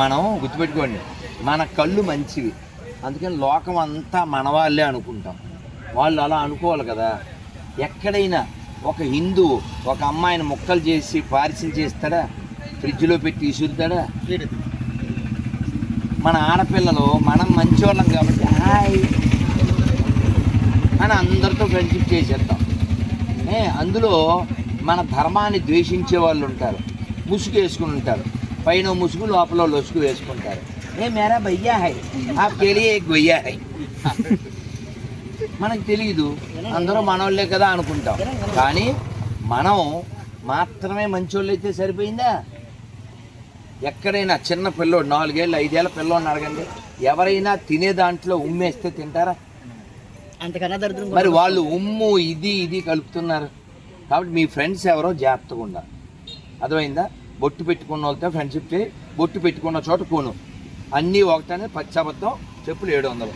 మనం గుర్తుపెట్టుకోండి, మన కళ్ళు మంచివి, అందుకని లోకం అంతా మన వాళ్ళే అనుకుంటాం. వాళ్ళు అలా అనుకోవాలి కదా. ఎక్కడైనా ఒక హిందువు ఒక అమ్మాయిని ముక్కలు చేసి పారిసం చేస్తాడా? ఫ్రిడ్జ్లో పెట్టి ఇసురుతాడా? మన ఆడపిల్లలు మనం మంచివాళ్ళం కాబట్టి హాయ్ అని అందరితో ఫ్రెండ్షిప్ చేసేద్దాం. అందులో మన ధర్మాన్ని ద్వేషించే వాళ్ళు ఉంటారు, ముసుగు వేసుకుని ఉంటారు, పైన ముసుగు లోపల లొసుగు వేసుకుంటారు. మేరా భయ్యా హై ఆప్కే లియే ఏక్ భయ్యా హై. మనకు తెలియదు, అందరూ మనోళ్ళే కదా అనుకుంటాం. కానీ మనం మాత్రమే మంచోళ్ళు అయితే సరిపోయిందా? ఎక్కడైనా చిన్న పిల్లోడు 4 ఏళ్ళు 5 ఏళ్ళ పిల్లోడిని అడగండి, ఎవరైనా తినే దాంట్లో ఉమ్మేస్తే తింటారా? మరి వాళ్ళు ఉమ్ము ఇది కలుపుతున్నారు. కాబట్టి మీ ఫ్రెండ్స్ ఎవరో జాగ్రత్తగా ఉండాలి, అర్థమైందా? బొట్టు పెట్టుకున్న వాళ్ళతో ఫ్రెండ్షిప్ చేయి, బొట్టు పెట్టుకున్న చోట కొను. అన్నీ ఒకటనే పచ్చబద్ధం, చెప్పులు 700.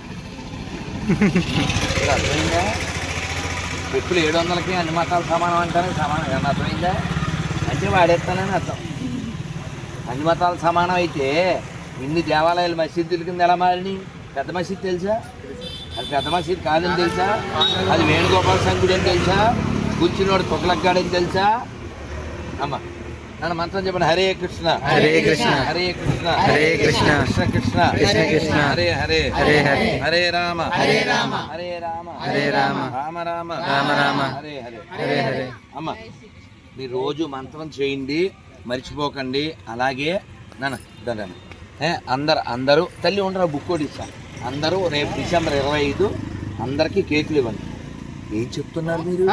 అర్థమైందా? చెప్పులు 700కి అన్ని మతాలు సమానం అంటానే సమానం. అర్థమైందా? అంటే వాడేస్తానని అర్థం. అన్ని మతాలు సమానం అయితే ఇన్ని దేవాలయాలు మసీదుల కింద ఎలా మారినాయి? పెద్ద మసీద్ తెలుసా? అది పెద్ద మసీద్ కాదని తెలుసా? అది వేణుగోపాల సంఘుడు అని తెలుసా? కూర్చున్నోడు తొగలగ్గాడని తెలుసా? అమ్మ నన్ను మంత్రం చెప్పండి. హరే కృష్ణ హరే కృష్ణ హరే కృష్ణ హరే కృష్ణ కృష్ణ కృష్ణ కృష్ణ కృష్ణ హరే హరే హరే హరే హరే రామ హరే రామ హరే రామ హరే రామ రామ రామ రామ రామ హరే హరే హరే హరే. అమ్మ మీరు రోజు మంత్రం చేయండి, మర్చిపోకండి. అలాగే అందరూ తల్లి ఉండరు, బుక్ కూడా ఇస్తాను. అందరూ రేపు డిసెంబర్ 25 అందరికీ కేకులు ఇవ్వండి. ఏం చెప్తున్నారు మీరు?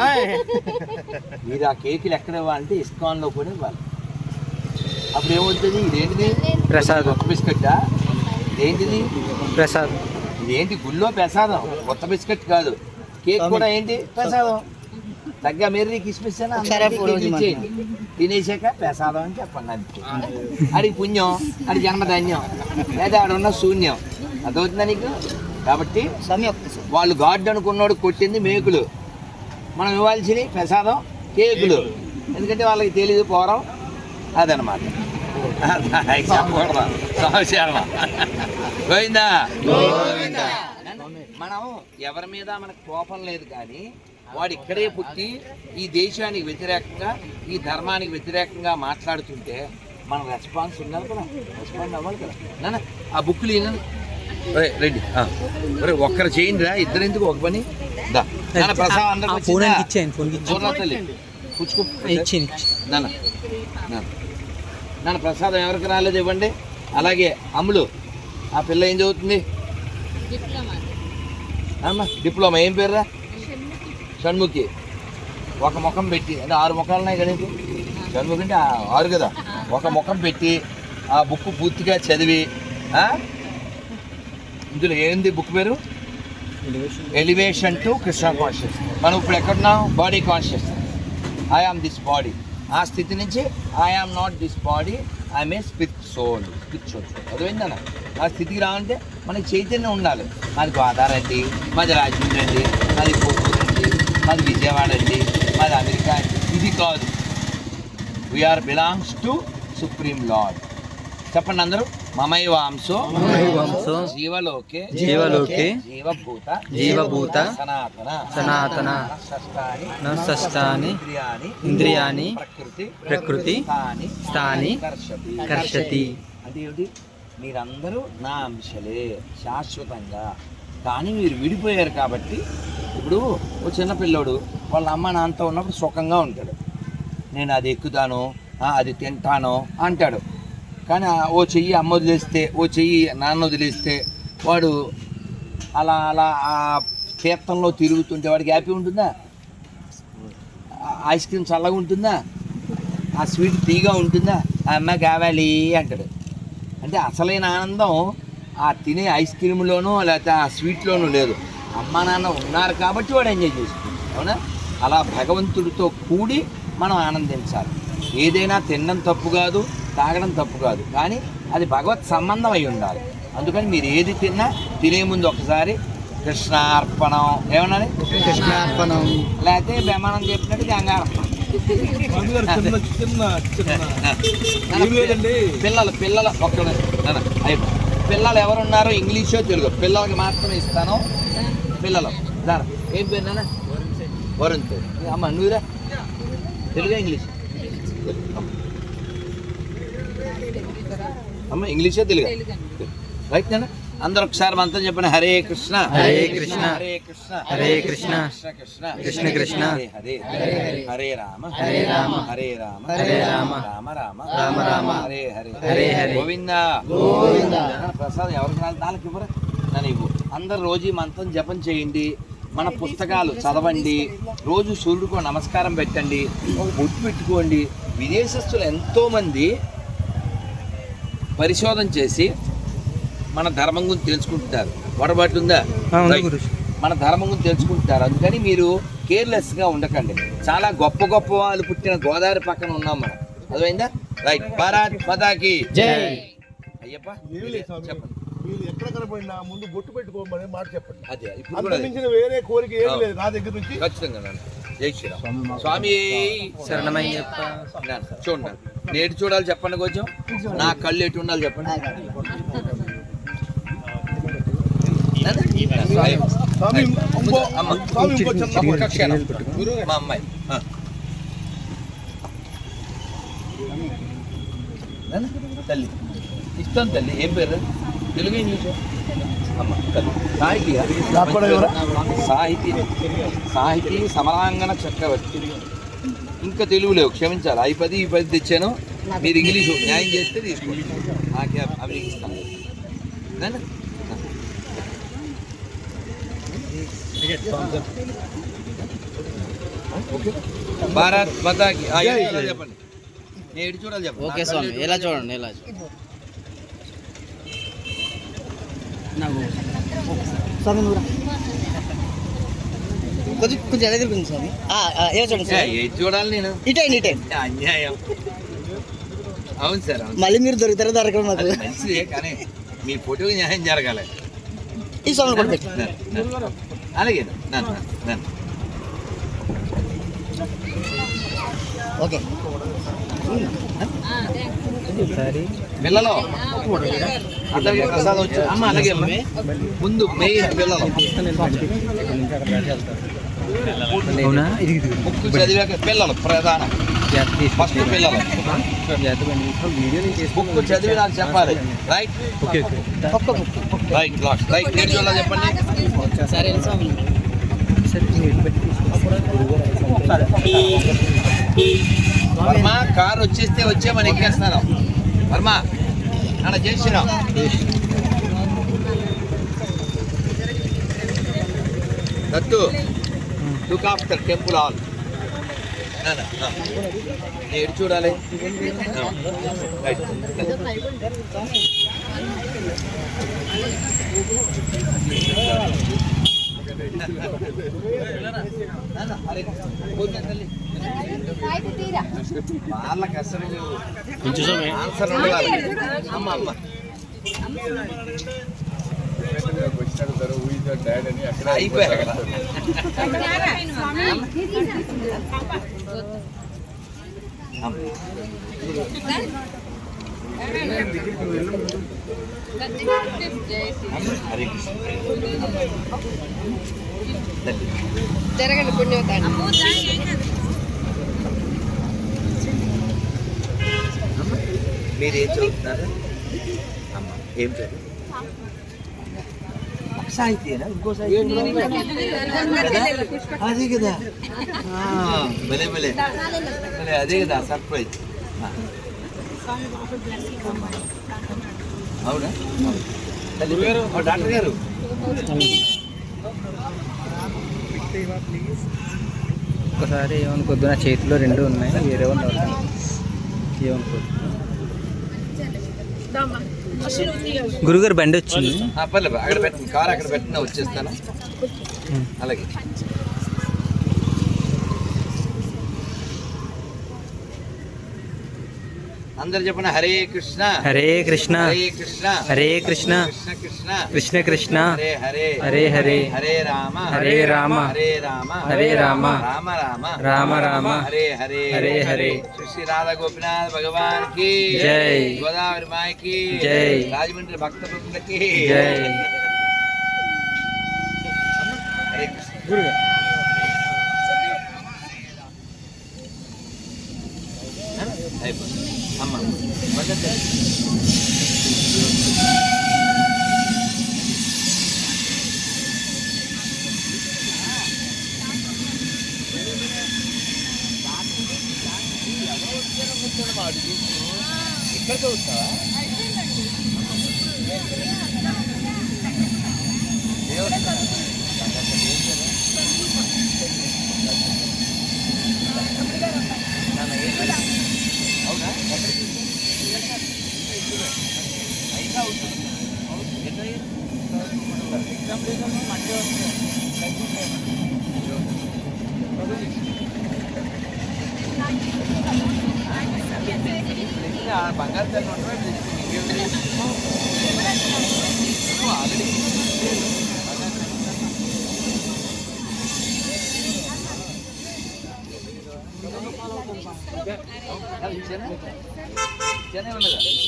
ఆ కేకులు ఎక్కడ ఇవ్వాలంటే ఇస్కాన్లో కూడా ఇవ్వాలి. అప్పుడు ఏమవుతుంది? ఇదేంటిది? ప్రసాదం. కొత్త బిస్కెట్టా? ఇదేంటిది? ప్రసాదం. ఇదేంటి? గుళ్ళో ప్రసాదం, కొత్త బిస్కెట్ కాదు. కేక్ కూడా ఏంటి? ప్రసాదం. తగ్గ మీరు కిస్మిస్ తినేసాక ప్రసాదం అని చెప్పండి. అంతే. అది పుణ్యం, అది జన్మధాన్యం, లేదా ఆడున్న శూన్యం. అదవుతుందా నీకు? కాబట్టి వాళ్ళు గాడ్ అనుకున్నాడు కొట్టింది మేకులు, మనం ఇవ్వాల్సింది ప్రసాదం, కేకులు. ఎందుకంటే వాళ్ళకి తెలియదు పోవడం. అదనమాట. పోయిందా? మనం ఎవరి మీద మనకు కోపం లేదు, కానీ వాడు ఇక్కడే పుట్టి ఈ దేశానికి వ్యతిరేకంగా, ఈ ధర్మానికి వ్యతిరేకంగా మాట్లాడుతుంటే మన రెస్పాన్స్ ఉండాలి కదా, రెస్పాండ్ అవ్వాలి కదా. నాన్న ఆ బుక్లు రెడీ ఒక్కరు చేయండి రా, ఇద్దరు ఎందుకు ఒక పని. ప్రసాదం అందరికి నాన్న ప్రసాదం ఎవరికి రాలేదు ఇవ్వండి. అలాగే అమ్ములు, ఆ పిల్ల ఏం చదువుతుంది? అమ్మా డిప్లొమా. ఏం పేరురా? షణ్ముఖి. ఒక ముఖం పెట్టి, అంటే 6 ముఖాలు ఉన్నాయి కదా షణ్ముఖి అంటే 6 కదా. ఒక ముఖం పెట్టి ఆ బుక్ పూర్తిగా చదివి, ఇందులో ఏంది బుక్ పేరు? Elevation to Krishna conscious. మనం ఇప్పుడు ఎక్కడున్నాం? Body conscious. I am this body. ఆ స్థితి నుంచి I am not this body, I'm a spiritual. అర్థమైందన్న? ఆ స్థితికి రావాలంటే మనకి చైతన్యం ఉండాలి. మాది గోదావరి అండి, మాది రాజమండ్రి అండి, మాది కోటూరు అండి, మాది విజయవాడ అండి, మాది అమెరికా అండి. ఇది కాదు. We are belongs to supreme Lord. చెప్పండి అందరూ. మమైవాంసో జీవలోకే జీవలోకే జీవభూత సనాతన షష్టాని ఇంద్రియాని ప్రకృతి స్థాని కర్షతి. అంటే ఏమిటి? మీరందరూ నా అంశలే శాశ్వతంగా. కానీ మీరు విడిపోయారు కాబట్టి ఇప్పుడు ఓ చిన్నపిల్లోడు వాళ్ళ అమ్మ నాన్నతో ఉన్నప్పుడు సుఖంగా ఉంటాడు. నేను అది ఎక్కుతాను, అది తింటాను అంటాడు. కానీ ఓ చెయ్యి అమ్మ వదిలేస్తే, ఓ చెయ్యి నాన్న వదిలేస్తే వాడు అలా అలా ఆ తీర్థంలో తిరుగుతుంటే వాడికి హ్యాపీ ఉంటుందా? ఐస్ క్రీమ్ చల్లగా ఉంటుందా? ఆ స్వీట్ తీగా ఉంటుందా? ఆ అమ్మ కావాలి అంటాడు. అంటే అసలైన ఆనందం ఆ తినే ఐస్ క్రీమ్లోనూ లేకపోతే ఆ స్వీట్లోనూ లేదు. అమ్మ నాన్న ఉన్నారు కాబట్టి వాడు ఎంజాయ్ చేస్తుంది. అవునా? అలా భగవంతుడితో కూడి మనం ఆనందించాలి. ఏదైనా తినడం తప్పు కాదు, తాగడం తప్పు కాదు, కానీ అది భగవత్ సంబంధం అయి ఉండాలి. అందుకని మీరు ఏది తిన్నా తినే ముందు ఒకసారి కృష్ణార్పణం ఏమన్నది? కృష్ణార్పణం. లేకపోతే బ్రహ్మానం చెప్పినట్టు గంగార్పణం. పిల్లలు ఒక్క పిల్లలు ఎవరున్నారో ఇంగ్లీషో తెలుగు పిల్లలకి మాత్రమే ఇస్తాను. పిల్లలు దాని ఏం పేరు నాన్న? వరుణ్. అమ్మ నువ్వురా తెలుగు ఇంగ్లీష్? అమ్మ ఇంగ్లీషే తెలుగు రైట్ నాన్న. అందరూ ఒకసారి మంత్రం చెప్పండి. హరే కృష్ణ హరే కృష్ణ హరే కృష్ణ హరే కృష్ణ కృష్ణ కృష్ణ కృష్ణ హరే హరే రామ హరే రామ హరే రామ హరే రామ రామ రామ రామ రామ హరే హరే హరే హరే గోవింద గోవింద. ప్రసాదం ఎవరికి నాలుగు ఇవ్వరా నన్ను ఇవ్వు. అందరు రోజు ఈ మంత్రం జపం చేయండి. మన పుస్తకాలు చదవండి. రోజు సూర్యుడికి నమస్కారం పెట్టండి. ఒక బొట్టు పెట్టుకోండి. విదేశస్తులు ఎంతోమంది పరిశోధన చేసి మన ధర్మం గురించి తెలుసుకుంటున్నారు. వడబాటు ఉందా? మన ధర్మం గురించి తెలుసుకుంటున్నారు. అందుకని మీరు కేర్లెస్గా ఉండకండి. చాలా గొప్ప గొప్ప వాళ్ళు పుట్టిన గోదావరి పక్కన ఉన్నాం మనం. అర్థమైందా? రైట్. భారత్ మాతాకి జై. అయ్యప్ప చెప్పండి. మీరు ఎక్కడ కనపడినా ముందు బొట్టు పెట్టుకోమని మాట చెప్పండి. అదే ఇప్పుడు అంత కూడా మించిన వేరే కోరిక ఏం లేదు నా దగ్గర నుంచి. ఖచ్చితంగా నాన్న. జై శ్రీరామ్. స్వామి శరణమయ్యప్ప. చూడండి నేటి చూడాలి చెప్పండి. కొంచెం నా కళ్ళు ఎటు ఉండాలి చెప్పండి. స్వామి ఇంకో చిన్న మా అమ్మాయి తల్లి ఇష్టం. తల్లి ఏం పేరు? తెలుగు ఇంగ్లీషు? అమ్మ తల్లి సాహితీ సాహితీ సమరాంగణ చక్రవర్తి. ఇంకా తెలుగు లేవు, క్షమించాలి. ఈ 10 తెచ్చాను. మీరు ఇంగ్లీషు న్యాయం చేస్తే తీసుకోండి. నాకే అవి ఇస్తాను. ఓకే. భారత్ మాతాకి చెప్పండి. నేను ఎటు చూడాలి చెప్పండి. ఓకే స్వామి. ఎలా చూడండి, ఎలా కొంచెం ఎలా తిరుగుతుంది స్వామి? ఎలా చూడండి ఎటు చూడాలి నేను? ఇటే ఇటే. అన్యాయం. అవును సార్. మళ్ళీ మీరు దొరుకుతారా దొరకడం మాకు మంచిదే, కానీ మీ ఫోటోకి న్యాయం జరగాలి. ఈ స్వామి కూడా పెట్టి. అలాగే ఓకే. పిల్లలు అందరికీ ప్రసాదం వచ్చి అమ్మ అలాగే ముందు మెయిన్ పిల్లలు బుక్ చదివాక పిల్లలు ప్రధానం. ఫస్ట్ పిల్లలు బుక్ చదివి నాకు చెప్పాలి. Right right last right. నేను చూడాలి చెప్పండి. సరే స్వామి. వర్మ కారు వచ్చే మనం ఎక్కేస్తున్నాం. వర్మ అలా చేసినాం. Dattu look after temple hall. నేను చూడాలి. రైట్. వాళ్ళకి అసలు ఆన్సర్ ఉండాలి. అమ్మ అమ్మ అయిపోయా కదా. జరగండి పుణ్యవతాన్ని. మీరేం చదువుతున్నారు అమ్మ? ఏం చదువు? సాహిత్యేనా? ఇంకో సాహిత్యం అదే కదా. భలే భలే భలే అదే కదా సర్ప్రైజ్. అవునా డాక్టర్ గారు? ఒకసారి ఏమనుకోద్దు, నా చేతిలో 2 ఉన్నాయి. వేరే వాళ్ళు ఏమనుకోద్దు. గురుగారు బండి వచ్చింది. పర్లేదు అక్కడ పెట్టండి. కారు అక్కడ పెట్టినా వచ్చేస్తాను. అలాగే అందరు చెప్పండి. హరే కృష్ణ హరే కృష్ణ హరే కృష్ణ హరే కృష్ణ కృష్ణ కృష్ణ కృష్ణ కృష్ణ హరే హరే హరే హరే హరే రామ హరే రామ హరే రామ హరే రామ రామ రామ రామ రామ హరే హరే హరే హరే శ్రీ రాధా గోపినాథ్ భగవాన్ కి జై. గోదావరి మాయకి జై. రాజమండ్రి భక్త బృందకి జై. హరే కృష్ణ. అయిపోయింది. అమ్మ మొదట ఇక్కడ చదువుతావా? అవునా? అయినా అవుతుంది. ఎగ్జామ్ లేదమ్మా మండే బంగారు తల్లి ఉండవు ఆల్రెడీ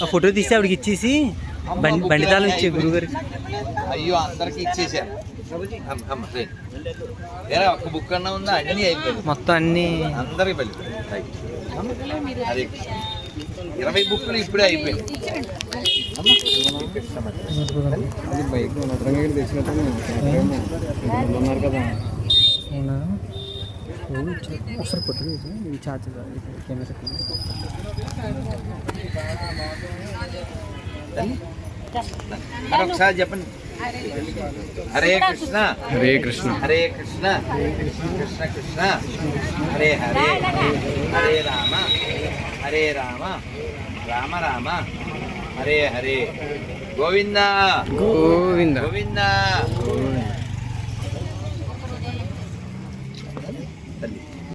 ఆ ఫోటో తీసి ఆవిడకి ఇచ్చేసి బండి తాళం ఇచ్చే గురుగారు. అయ్యో అందరికి ఇచ్చేసారు. ఏరా ఒక్క బుక్ అన్నా ఉందా? అన్నీ అయిపోయింది మొత్తం అన్ని అందరికి వెళ్ళి అదే 20 బుక్లు ఇప్పుడే అయిపోయింది. బైక్ ఉన్నారు కదా ఒకసారి ఫోటో తీసి ఛార్జ్ కెమెరా మరొకసారి చెప్పండి. హరే కృష్ణ హరే కృష్ణ హరే కృష్ణ కృష్ణ కృష్ణ హరే హరే హరే రామ హరే రామ రామ రామ హరే హరే గోవింద గోవింద గోవింద